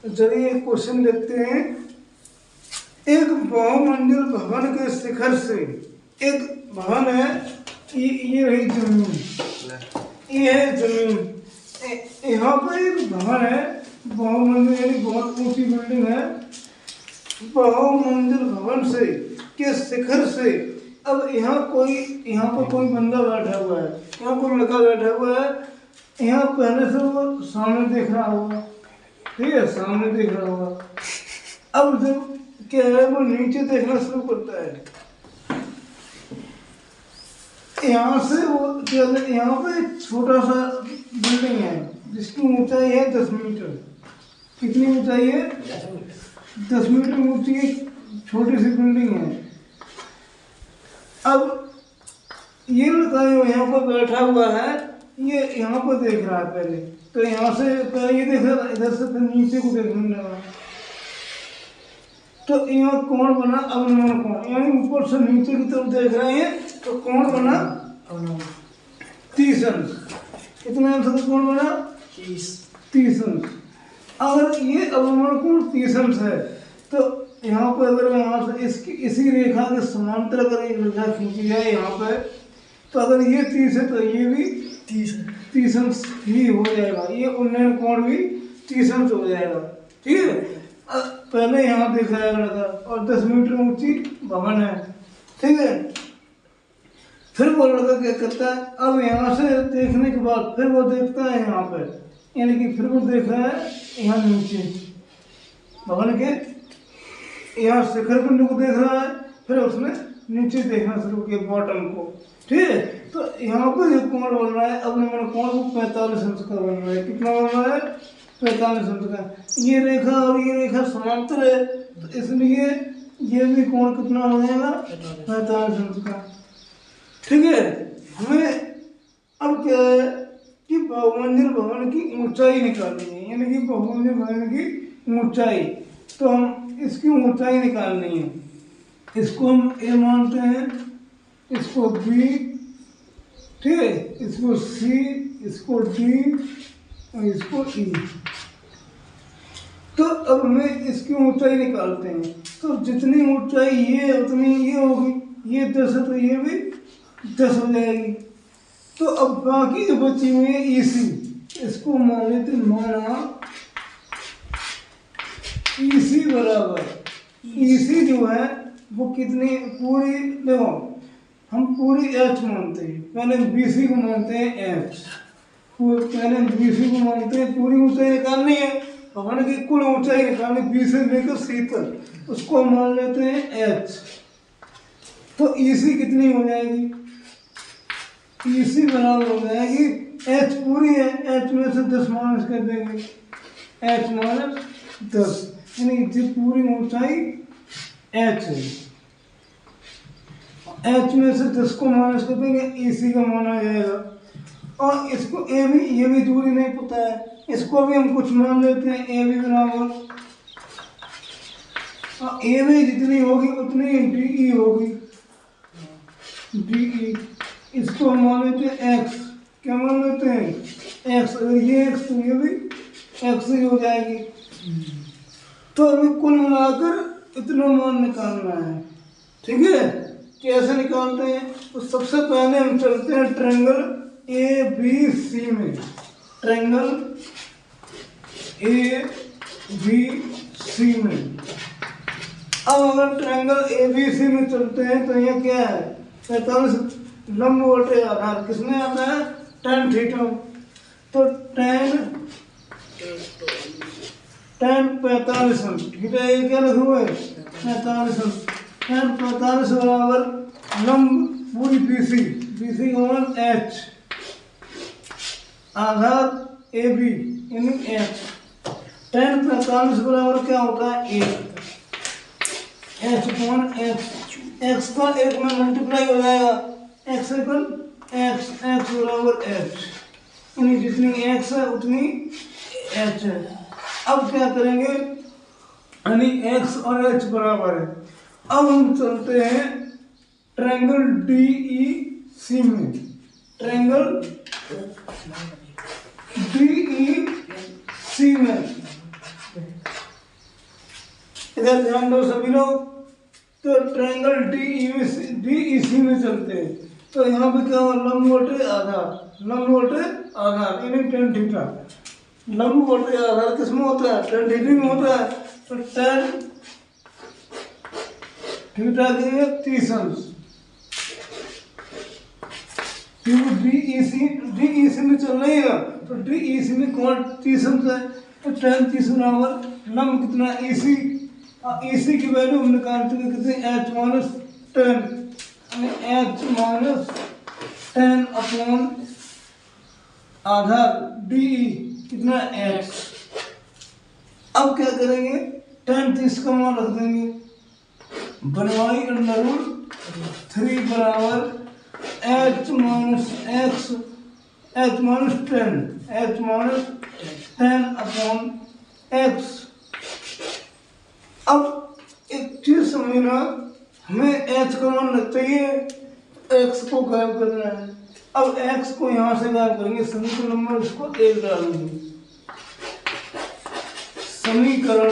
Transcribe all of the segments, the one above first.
चलिए क्वेश्चन देखते हैं। एक बहुमंजिल भवन के शिखर से, एक भवन है, ये रही जमीन, ये है जमीन, यहाँ पर एक भवन है बहुमंजिल, यानी बहुत ऊंची बिल्डिंग है। बहुमंजिल भवन से के शिखर से, अब यहाँ पर कोई बंदा बैठा हुआ है, यहाँ कोई लड़का बैठा हुआ है, यहाँ पहले से वो सामने देख रहा होगा, ठीक है, सामने देख रहा होगा। अब जब क्या है, वो नीचे देखना शुरू करता है। यहाँ से वो यहाँ पे एक छोटा सा बिल्डिंग है जिसकी ऊंचाई है 10 मीटर। कितनी ऊंचाई है? 10 मीटर ऊंची एक छोटी सी बिल्डिंग है। अब ये लड़का यहाँ पर बैठा हुआ है, ये यहाँ पर देख रहा है पहले, तो यहाँ से पहले ये देख रहा, इधर से फिर नीचे को देखने लगा, तो यहाँ कौन बना? अवनमन कोण। यानी ऊपर से नीचे की तरफ देख रहे हैं तो कौन बना? 30 अंश। कितने अंश का कोण बना? 30 अंश। अगर ये अवनमन कोण 30 अंश है तो यहाँ पर अगर यहाँ से इसी रेखा के समांतर अगर एक रेखा खींची जाए यहाँ पर, तो अगर ये 30 है तो ये भी 30 अंश ही हो जाएगा, ये उन्नयन कोण भी 30 अंश हो जाएगा। ठीक है, पहले यहाँ देख रहा है लड़का और 10 मीटर ऊंची भवन है, ठीक है। फिर वो लड़का क्या करता है, अब यहाँ से देखने के बाद फिर वो देखता है यहाँ पर, यानी कि फिर वो देख रहा है यहाँ नीचे भवन के, यहाँ शिखर बिंदु को देख रहा है, फिर उसने नीचे देखना शुरू किया बॉटम को, ठीक है। तो यहाँ पर जो कोण बन रहा है अवनमन कोण, वो 45 अंश का बन रहा है। कितना बन रहा है? 45 अंश का। ये रेखा और ये रेखा समांतर है, तो इसलिए ये भी कोण कितना हो जाएगा? 45 अंश का। ठीक है, हमें अब क्या है कि बहुमंजिल भवन की ऊंचाई निकालनी है, यानी कि बहुमंजिल भवन की ऊंचाई, तो हम इसकी ऊंचाई निकालनी है। इसको हम ए मानते हैं, इसको बी, ठीक है, इसको सी, इसको डी और इसको ई। तो अब हमें इसकी ऊंचाई निकालते हैं, तो जितनी ऊंचाई ये उतनी ये होगी, ये 10 है तो ये भी 10 हो जाएगी। तो अब बाकी जो बची हुई है ईसी, इसको मान लेते, माना ईसी बराबर, ईसी जो है वो कितनी पूरी, देखो हम पूरी एच मानते हैं, पहले बीसी को मानते हैं एच, पहले बीसी को मानते हैं, पूरी ऊंचाई निकालनी है, भवन की कुल ऊंचाई निकालनी बी से लेकर सी तक, उसको मान लेते हैं एच। तो ईसी कितनी हो जाएगी? ईसी बराबर हो जाएगी, एच पूरी है, एच में से 10 माइनस कर देंगे, एच माइनस 10, यानी जो पूरी ऊंचाई एच है, एच में से 10 को माइनस कर देंगे, ईसी का मान आ जाएगा। और इसको ए भी, ये भी दूरी नहीं पता है, इसको भी हम कुछ मान लेते हैं, ए भी बराबर, और ए भी जितनी होगी उतनी डी ई होगी, डी ई। इसको हम मान लेते हैं एक्स, क्या मान लेते हैं? एक्स। अगर ये एक्स तो ये भी एक्स ही हो जाएगी। तो हमें कुल मिलाकर इतना मान निकालना है, ठीक है। कैसे निकालते हैं? तो सबसे पहले हम चलते हैं ट्रायंगल ए बी सी में, ट्रायंगल ए बी सी में। अब अगर ट्रायंगल ए बी सी में चलते हैं तो यह क्या है? 45 लंब बटे आधार किसमें आता है? tan theta. तो tan 45 अंश, थीटा ये क्या लिखा हुआ है? 45 अंश। tan 45 बराबर लंब पूरी बीसी, बीसी का मान एच, आधार ए बी यानी एच। tan 45 बराबर क्या होता है? 1, एच अपॉन एक्स, एक्स का 1 में मल्टीप्लाई हो जाएगा, एक्स इक्वल एक्स, एक्स बराबर एच, यानी जितनी एक्स है उतनी एच है। अब क्या करेंगे, यानी एक्स और एच बराबर है। अब हम चलते हैं ट्रायंगल डी ई सी में, ट्रायंगल डी ई सी में इधर ध्यान दो सभी लोग। तो ट्रायंगल DEC में चलते हैं। तो यहाँ पे क्या हुआ, लंब बटे आधार यानी tan थीटा। लंब बटे आधार किसमें होता है, tan थीटा में होता है। तो tan थीटा के 30 अंश DEC में चल रही है। तो DEC में कौन 30 अंश है, तो tan 30 बराबर लंब कितना EC की वैल्यू हम निकालते हैं कितने, H-10 H-10 अपॉन आधार DE कितना H। अब क्या करेंगे, tan 30 का मान रख देंगे, बनवाई √3 बराबर H-10 अपॉन X। अब एक चीज समझना, हमें H का मान चाहिए, X को गायब करना है। अब X को यहाँ से गायब करेंगे, समीकरण नंबर इसको 1 डालेंगे। समीकरण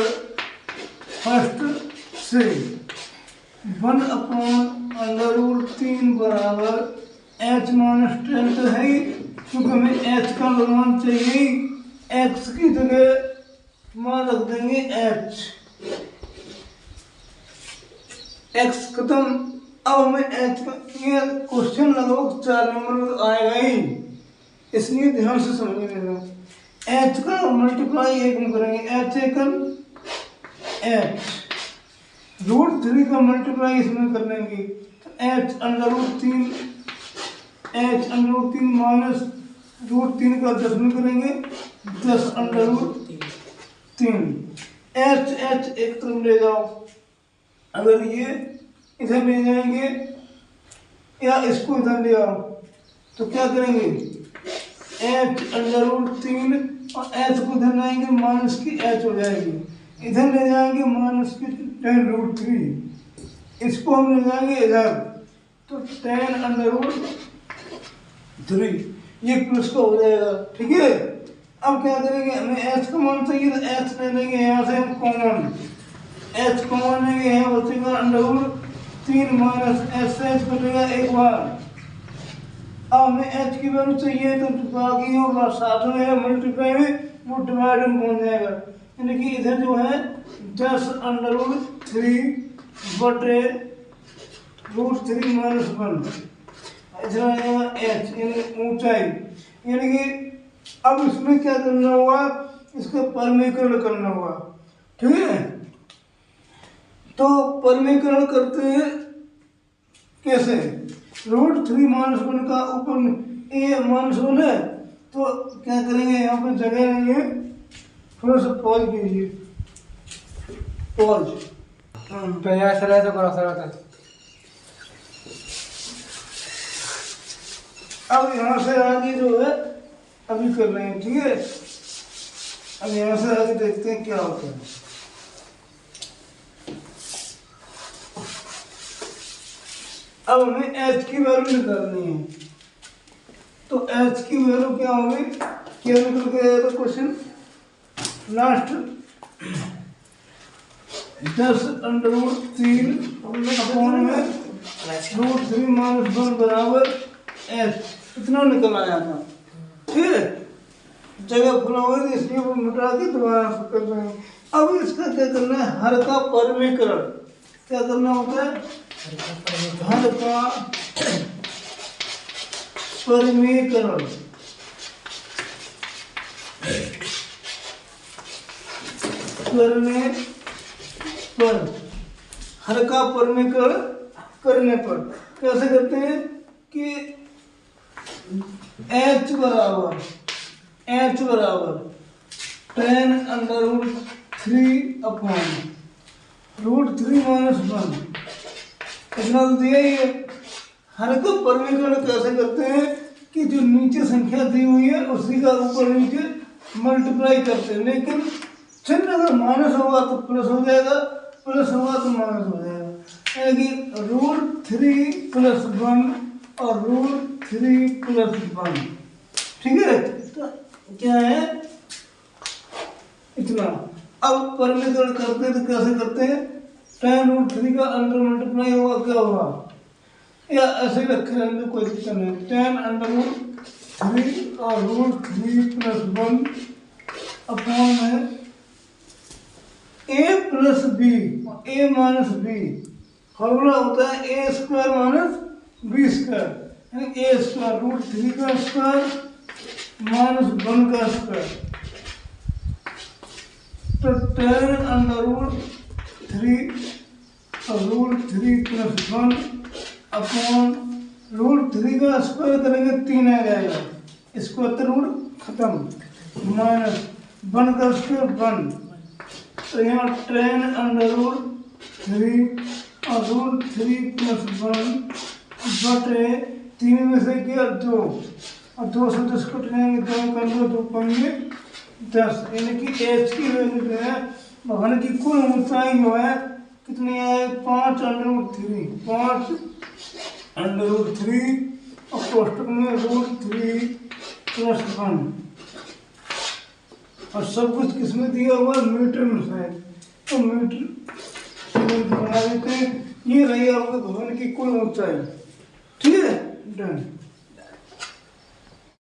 फर्स्ट से 1/√3 बराबर H-10 तो है ही, क्योंकि हमें H का मान चाहिए, X की जगह मान रख देंगे H। X खत्म। अब हमें H का ये क्वेश्चन लगभग 4 नंबर में आएगा ही, इसलिए ध्यान से समझ लेना। H का मल्टीप्लाई 1 में करेंगे, H √3 का मल्टीप्लाई इसमें कर लेंगे, तो H√3 माइनस √3 का 10 में करेंगे, 10√3 H एक तरफ ले जाओ। अगर ये इधर ले जाएंगे या इसको इधर ले आओ तो क्या करेंगे, H√3 और H को इधर लाएंगे, माइनस की H हो जाएगी। इधर ले जाएंगे माइनस की tan√3, इसको हम ले जाएंगे इधर, तो tan√3 ये प्लस का हो जाएगा। ठीक है, अब क्या करेंगे, हमें H का मान चाहिए, तो H ले लेंगे यहाँ से हम कॉमन, H कॉमन लेंगे, यहाँ बचेगा √3 माइनस H बचेगा एक बार। अब हमें H की वैल्यू चाहिए, तो बाकी होगा साथ में मल्टीप्लाई में, वो डिवाइड में पहुंच जाएगा, यानी कि इधर जो है 10√3 बटे √3 माइनस 1, इधर आएगा H यानी ऊंचाई। यानी कि अब इसमें क्या करना होगा, इसका परमीकरण करना होगा। ठीक है, तो परमीकरण करते हैं कैसे, √3 माइनस 1 का ऊपर ए माइनस 1 है, तो क्या करेंगे, यहाँ पे जगह नहीं है, थोड़ा सा पॉज कीजिए, पॉज। तो यहाँ सर तो करो सर होता। अब यहाँ से आगे जो है अभी कर रहे हैं। ठीक है, अब यहाँ से आगे देखते हैं क्या होता है। अब हमें H की वैल्यू निकालनी है, तो H की वैल्यू क्या होगी, क्या निकल के आएगा क्वेश्चन लास्ट, 10√3 अपॉन में √3 माइनस 1 बराबर H, इतना निकल आया था। ठीक है, जगह फुला हुआ है इसलिए वो मिटा के दोबारा कर रहे हैं। अब इसका क्या करना है, हर का परमीकरण क्या करना होता है, हर का परमीकरण करने पर, हर का परमीकरण करने पर कैसे करते हैं कि H बराबर tan√3 अपॉन √3 माइनस 1, इतना दिया ही है। हर का परमीकरण कैसे करते हैं कि जो नीचे संख्या दी हुई है उसी का ऊपर नीचे मल्टीप्लाई करते हैं, लेकिन चिन्ह अगर माइनस होगा तो प्लस हो जाएगा, प्लस होगा तो माइनस हो जाएगा, यानी कि √3 + 1 और √3 + 1। ठीक है, तो क्या है इतना। अब परमीकरण करते हैं तो कैसे करते हैं, tan रूट 3 का अंडर मल्टीप्लाई होगा, क्या होगा, या ऐसे रख रहे हैं कोई दिक्कत नहीं, tan अंडर रूट 3 और रूट 3 प्लस 1 अपॉन है a plus B, a minus B, formula होता है A square minus B square, यानी ए स्क्वायर रूट 3 का स्क्वायर माइनस 1 का स्क्वायर। तो tan अंडर रूट 3 और रूट 3 प्लस 1 अपॉन रूट 3 का स्क्वायर करेंगे 3 आ जाएगा, स्क्वायर तो रूट खत्म, माइनस 1 का स्क्वायर 1। तो यहाँ tan अंडर रूट 3 और रूट 3 प्लस 1 बटे 3 में से क्या 2, और 2 से 10 कटेंगे, 2 कर दो 2 पाएंगे 10, यानी कि एच की वैल्यू जो है भवन की कुल ऊंचाई जो है कितनी है, 5 अंडर रूट 3, 5 अंडर रूट 3 और कोष्टक में रूट 3 प्लस 1, और सब कुछ किसमें दिया हुआ है, मीटर में शायद, तो मीटर बना देते हैं। ये रही आपके भवन की कुल ऊंचाई, ठीक है, डन।